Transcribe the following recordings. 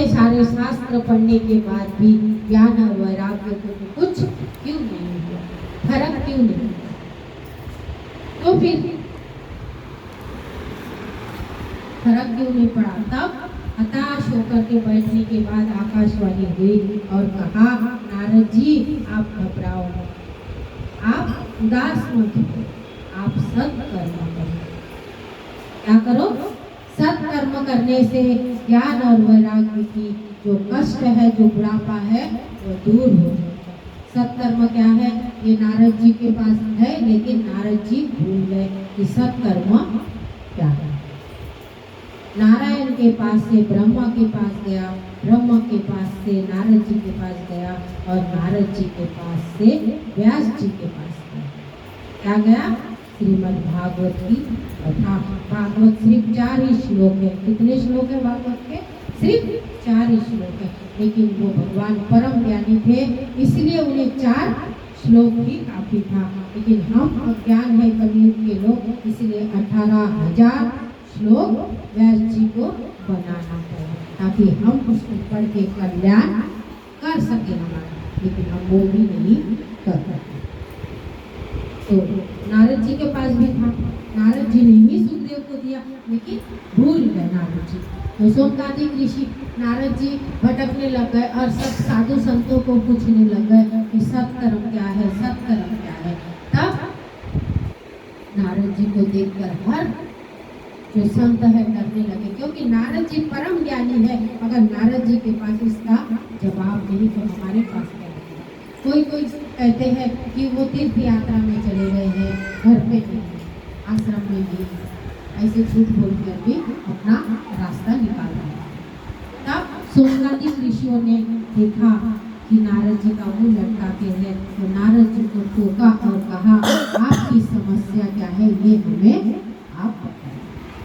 इतने सारे शास्त्र पढ़ने के बाद भी ज्ञान और वैराग्य को कुछ क्यों नहीं हुआ, फर्क क्यों नहीं हुआ? तो फिर फर्क क्यों नहीं पड़ा? तब हताश होकर के बैठने के बाद आकाशवाणी हुई और कहा, नारद जी आप घबराओ मत, आप उदास मत हो, आप सत्कर्म करो। क्या करो? सत्कर्म करने से ज्ञान और वैराग्य की जो कष्ट है, जो बुढ़ापा है, वो दूर हो जाएगा। सत्कर्म क्या है? ये नारद जी के पास है, लेकिन नारद जी भूल गए कि सत्कर्म क्या है। नारायण के पास से ब्रह्मा के पास गया, ब्रह्मा के पास से नारद जी के पास गया और नारद जी के पास से व्यास जी के पास गया। क्या गया? श्रीमद् भागवत की कथा। भागवत सिर्फ 4 ही श्लोक है। कितने श्लोक है भागवत के? सिर्फ 4 ही श्लोक है, लेकिन वो भगवान परम ज्ञानी थे, इसलिए उन्हें 4 श्लोक ही काफी था। लेकिन हम अज्ञान है कलयुग के लोग, इसलिए 18,000 श्लोक व्यास जी को बनाना पड़ा ताकि हम उसको पढ़ के कल्याण कर सके हमारा, लेकिन हम वो भी नहीं कर सकते। तो नारद जी के पास भी था, नारद जी ने ही सुखदेव को दिया, लेकिन भूल गए नारद जी। तो सोमकादिक ऋषि नारद जी भटकने लग गए और सब साधु संतों को पूछने लग गए कि सत्कर्म क्या है, सत्कर्म क्या है। तब नारद जी को देखकर हर जो संत है डरने लगे, क्योंकि नारद जी परम ज्ञानी है। अगर नारद जी के पास इसका जवाब नहीं तो हमारे पास क्या है? कोई कहते हैं कि वो तीर्थ यात्रा में चले गए हैं, घर पे नहीं, आश्रम में भी, ऐसे झूठ बोल कर भी अपना रास्ता निकाल रहे हैं। तब सोमकादिक ऋषियों ने देखा कि नारद जी का मुंह लटकाते हैं, तो नारद जी को टोका और कहा, आपकी समस्या क्या है, ये हमें आप बताएं।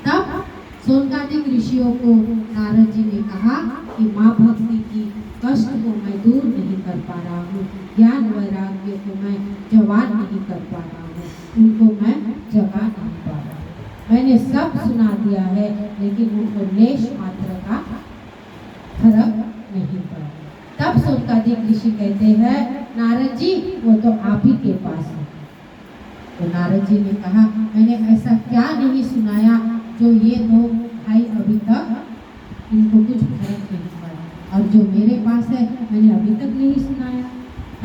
तब सोमकादिक ऋषियों को नारद जी ने कहा कि माँ भक्ति की कष्ट को मैं दूर नहीं कर पा रहा हूँ, ज्ञान वैराग्य को मैं जवान नहीं कर पा रहा हूँ, उनको मैं जगा नहीं पा रहा हूँ। मैंने सब सुना दिया है, लेकिन उनको लेश मात्र का फर्क नहीं पड़ा। तब सोमकादिक ऋषि कहते हैं, नारद जी वो तो आप ही के पास है। तो नारद जी ने कहा, मैंने ऐसा क्या नहीं सुनाया जो ये दो भाई अभी तक इनको कुछ फर्क नहीं पड़ा, और जो मेरे पास है मैंने अभी तक नहीं सुनाया।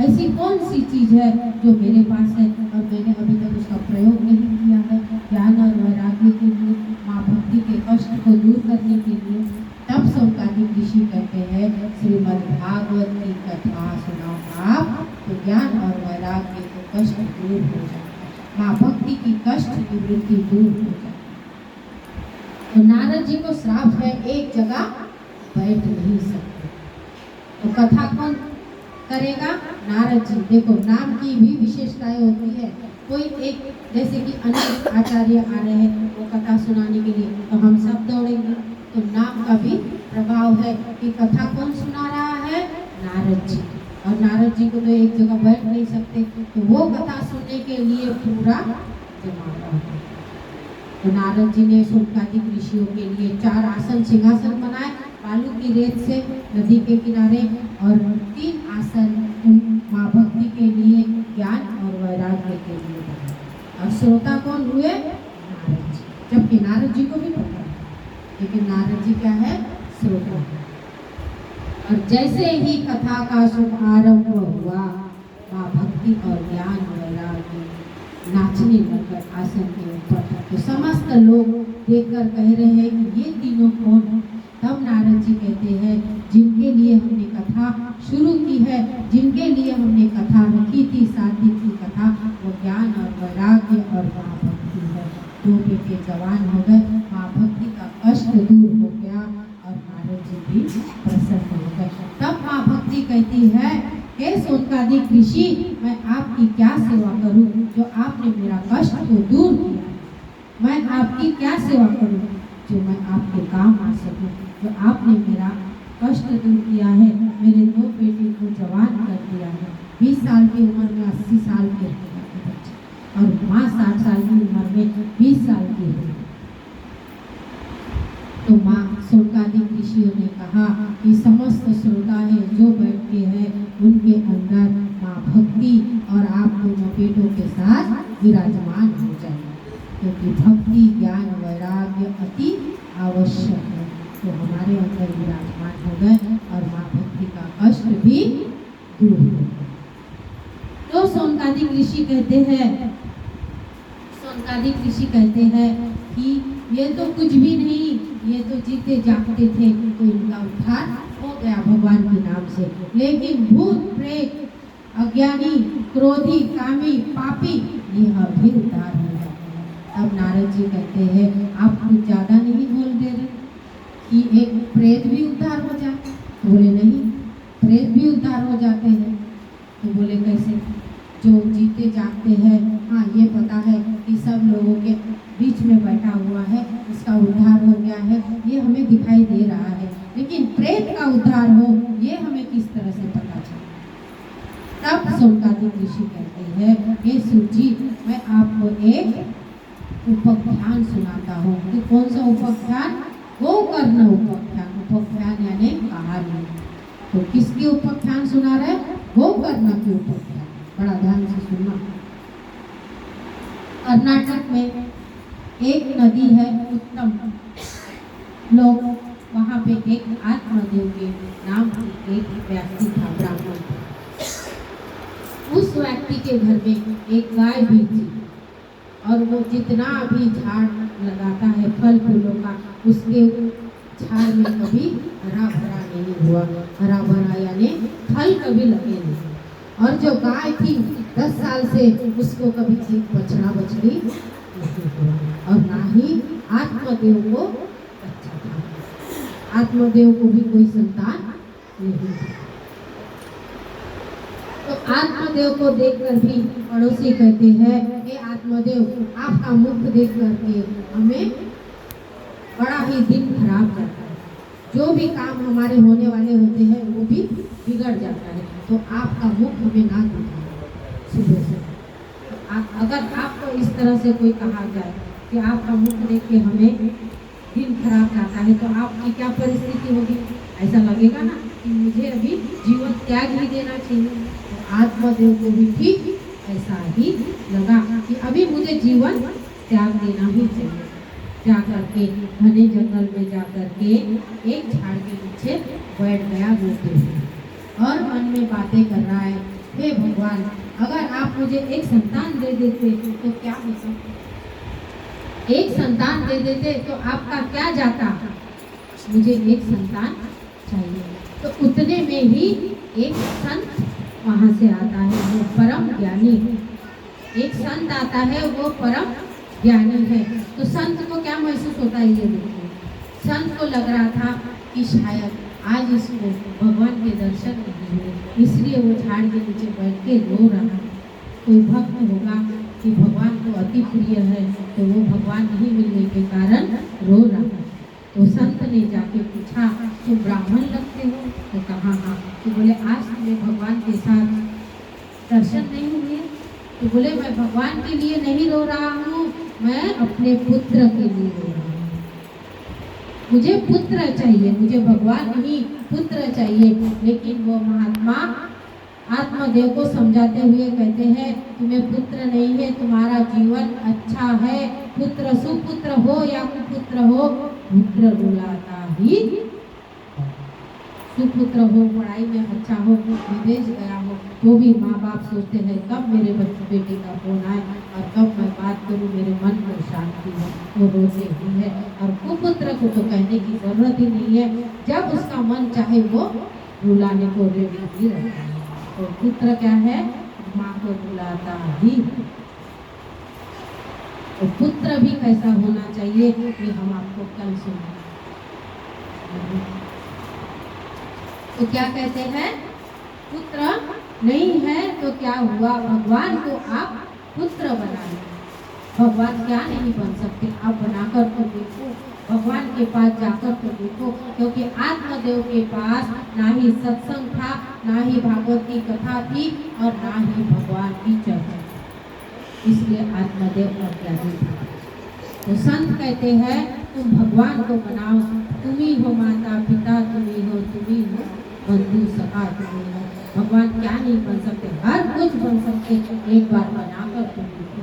ऐसी कौन सी चीज़ है जो मेरे पास है और मैंने अभी तक उसका प्रयोग नहीं किया है, ज्ञान और वैराग्य के लिए, माँ भक्ति के कष्ट को दूर करने के लिए। तब सोमकादिक ऋषि कहते हैं, श्रीमद् भागवत की कथा सुनाओ आप, तो ज्ञान और वैराग्य के कष्ट दूर हो जाए, माँ भक्ति की कष्ट निवृत्ति दूर हो जाए। तो नारद जी को श्राप है, एक जगह बैठ नहीं सकते। तो कथा कौन करेगा? नारद जी। देखो नाम की भी विशेषताएं होती है। कोई एक, जैसे कि अनेक आचार्य आ रहे हैं वो कथा सुनाने के लिए, तो हम सब दौड़ेंगे। तो नाम का भी प्रभाव है कि कथा कौन सुना रहा है? नारद जी। और नारद जी को तो एक जगह बैठ नहीं सकते, तो वो कथा सुनने के लिए पूरा जमावड़ा है। तो नारद जी ने सोमकादिक ऋषियों के लिए 4 आसन सिंहासन बनाए, बालू की रेत से नदी के किनारे, और 3 आसन माँ भक्ति के लिए, ज्ञान और वैराग्य के लिए बनाए। और श्रोता कौन हुए? नारद जी। जबकि नारद जी को भी पता है, लेकिन नारद जी क्या है? श्रोता। और जैसे ही कथा का शुभारंभ हुआ, माँ भक्ति और ज्ञान वैराग्य नाचने लगकर आसन के ऊपर। तो समस्त लोग देखकर कह रहे हैं कि ये तीनों कौन हैं? तब नारद जी कहते हैं, जिनके लिए हमने कथा शुरू की है, जिनके लिए हमने कथा रखी थी, 7 दिन की कथा, वो ज्ञान और वैराग्य और माँ भक्ति है। 2 बेटे जवान हो गए, माँ भक्ति का कष्ट दूर हो गया और नारद जी भी प्रसन्न हो गए। तब माँ भक्ति कहती है, हे सोमकादिक ऋषि, मैं आपकी क्या सेवा करूं जो आपने मेरा कष्ट को दूर किया? मैं आपकी क्या सेवा करूं जो मैं आपके काम आ सकूं, जो आपने मेरा कष्ट दूर किया है, मेरे 2 बेटे को जवान कर दिया है। 20 साल की उम्र में 80 साल के बच्चे, और माँ 60 साल की उम्र में 20 साल की है। तो माँ सोमकादिक ऋषियों ने कहा कि कि समस्त श्रोता है जो बैठे हैं उनके अंदर माँ भक्ति और आप दोनों बेटों के साथ विराजमान हो जाए, क्योंकि भक्ति ज्ञान वैराग्य अति आवश्यक है। तो हमारे अंदर विराजमान हो गए और माँ भक्ति का कष्ट भी दूर हो गया। तो सोनकादिक ऋषि कहते हैं कि ये तो कुछ भी नहीं, ये तो जीते जागते थे, तो इनका उद्धार हो गया भगवान के नाम से। लेकिन भूत प्रेत अज्ञानी क्रोधी कामी पापी ये अभी उद्धार हो जाते हैं। अब नारद जी कहते हैं आप कुछ ज्यादा नहीं बोल दे रहे कि एक प्रेत भी उद्धार हो जाए? तो बोले नहीं, प्रेत भी उद्धार हो जाते हैं। तो बोले कैसे? जो जीते जागते हैं, हाँ ये पता है कि सब लोगों के बीच में बैठा हुआ है, उसका उद्धार हो गया है, ये हमें दिखाई दे रहा है, लेकिन प्रेत का उद्धार हो ये हमें किस तरह से पता चले? तब सोनकादिक ऋषि कहते हैं हे सूत जी, मैं आपको एक उपाख्यान सुनाता हूँ। कि कौन सा उपाख्यान? गोकर्ण उपाख्यान। उपाख्यान यानी कहानी। तो किसकी उपाख्यान सुना रहे? गोकर्ण की उपाख्यान। बड़ा ध्यान से सुनना। कर्नाटक में एक नदी है उत्तम, लोग वहाँ पे एक आत्मदेव के नाम की एक व्यक्ति था, ब्राह्मण। उस व्यक्ति के घर में एक गाय भी थी और वो जितना भी झाड़ लगाता है फल फूलों का, उसके झाड़ में कभी हरा भरा नहीं हुआ। हरा भरा यानी फल कभी लगे नहीं। और जो गाय थी 10 साल से उसको कभी एक बछड़ा बछड़ी और ना ही आत्मदेव को बच्चा था। आत्मदेव को भी कोई संतान नहीं था। तो आत्मदेव को देखकर भी पड़ोसी कहते हैं हे आत्मदेव, आपका मुख देख करके हमें बड़ा ही दिन खराब जाता है। जो भी काम हमारे होने वाले होते हैं वो भी बिगड़ जाता है। तो आपका मुख हमें ना दिखाए सुबह से। अगर आपको इस तरह से कोई कहा जाए कि आपका मुख देख के हमें दिन खराब जाता है, तो आपकी क्या परिस्थिति होगी? ऐसा लगेगा ना कि मुझे अभी जीवन त्याग ही देना चाहिए। तो आत्मदेव को भी ठीक ऐसा ही लगा कि अभी मुझे जीवन त्याग देना ही चाहिए। जाकर के घने जंगल में जाकर के एक झाड़ के नीचे बैठ गया रोते हुए और मन में बातें कर रहा है, हे भगवान, अगर आप मुझे एक संतान दे देते तो क्या होता? एक संतान दे देते तो आपका क्या जाता? मुझे एक संतान चाहिए। तो उतने में ही एक संत वहाँ से आता है, वो परम ज्ञानी। एक संत आता है, वो परम ज्ञानी है। तो संत को क्या महसूस होता है ये देखिए। संत को लग रहा था कि शायद आज इसको भगवान के दर्शन नहीं हुए, इसलिए वो झाड़ के नीचे बैठ के रो रहा है। कोई भक्त होगा कि भगवान को अति प्रिय है, तो वो भगवान नहीं मिलने के कारण रो रहा है। तो संत ने जाके पूछा, तुम ब्राह्मण लगते हो? तो कहा हाँ। तो बोले आज तुम्हें भगवान के साथ दर्शन नहीं हुए? तो बोले मैं भगवान के लिए नहीं रो रहा हूँ, मैं अपने पुत्र के लिए रो रहा हूँ। मुझे पुत्र चाहिए, मुझे भगवान नहीं पुत्र चाहिए। लेकिन वो महात्मा आत्मदेव को समझाते हुए कहते हैं तुम्हें पुत्र नहीं है, तुम्हारा जीवन अच्छा है। पुत्र सुपुत्र हो या कुपुत्र हो, पुत्र रुलाता ही। सुपुत्र हो, पढ़ाई में अच्छा हो, विदेश गया हो, तो भी माँ बाप सोचते हैं कब मेरे बेटे का फोन आए और कब मैं बात करूँ, मेरे मन को शांति हो। वो रोते ही है। और कुपुत्र को तो कहने की जरूरत ही नहीं है, जब उसका मन चाहे वो रुलाने को रेडी ही रहता है। तो पुत्र क्या है? माँ को रुलाता ही। तो पुत्र भी कैसा होना चाहिए ये हम आपको कल सुनाएंगे। तो क्या कहते हैं? पुत्र नहीं है तो क्या हुआ? भगवान को आप पुत्र बना लो। भगवान क्या नहीं बन सकते? आप बनाकर तो देखो, भगवान के पास जाकर तो देखो। क्योंकि आत्मदेव के पास ना ही सत्संग था, ना ही भागवत की कथा थी और ना ही भगवान की चर्चा, इसलिए आत्मदेव अज्ञानी था। तो संत कहते हैं तुम भगवान को बनाओ, तुम ही हो माता पिता, तुम ही हो बंधु सखा, तुम ही हो। भगवान क्या नहीं बन सकते, हर कुछ बन सकते, एक बार बनाकर तुम देखो।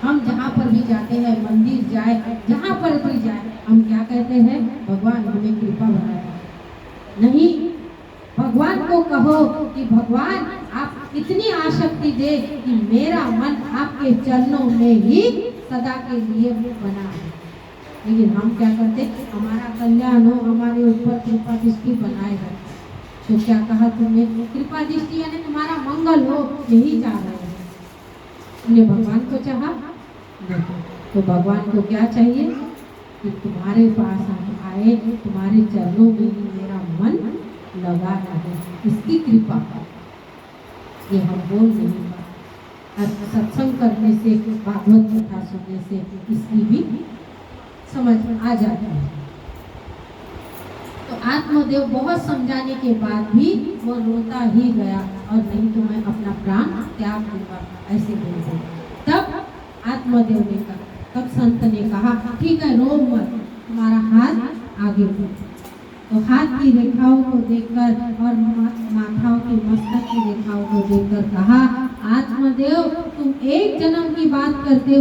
हम जहाँ पर भी जाते हैं, मंदिर जाए, जहाँ पर भी जाए, हम क्या कहते हैं, भगवान हमें कृपा बनाए। नहीं, भगवान को कहो कि भगवान आप इतनी आशक्ति दे कि मेरा मन आपके चरणों में ही सदा के लिए बना है। लेकिन हम क्या करते, हमारा कल्याण हो, हमारे ऊपर कृपा दृष्टि बनाए रहे। तो क्या कहा तुमने, कृपा दृष्टि यानी तुम्हारा मंगल हो, यही चाह रहे हैं। तुमने भगवान को चाहा नहीं, तो भगवान को क्या चाहिए कि तुम्हारे पास हम आए, तुम्हारे चरणों में ही मेरा मन लगा रहे, इसकी कृपा। ये हम बोल नहीं पाते। और सत्संग करने से, भागवत कथा सुनने से इसकी भी समझ आ जाती है। तो आत्मदेव बहुत समझाने के बाद भी वो रोता ही गया, और नहीं तो मैं अपना प्राण त्याग दूंगा, ऐसे बोल रहे। तब आत्मदेव ने कहा, तब संत ने कहा ठीक है, रो मत, तुम्हारा हाथ आगे बढ़ो। तो हाथ की रेखाओं को देखकर और माथाओं की मस्तक की रेखाओं को देखकर कहा, आत्मदेव तुम एक जन्म की बात करते